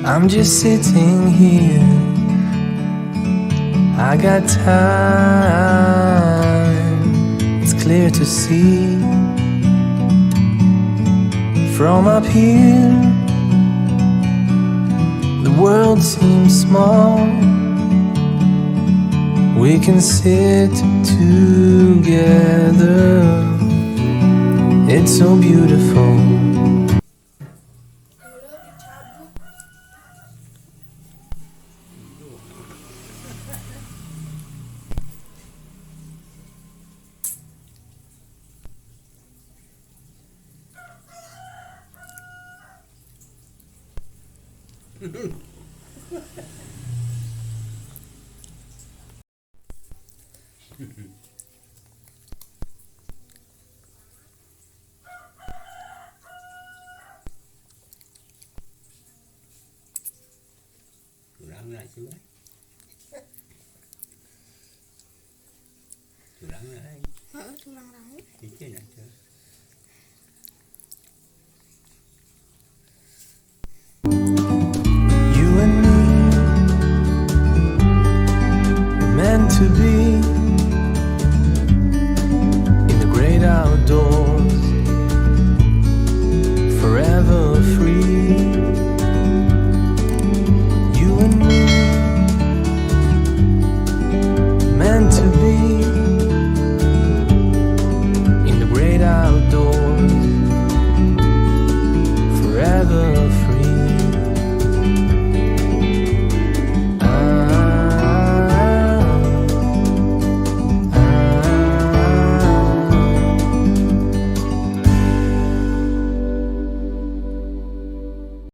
I'm just sitting here. I got time. It's clear to see from up here. The world seems small. We can sit together. It's so beautiful. Curang lại chứ ấy. Curang lại. Tulang raih. Ini nak.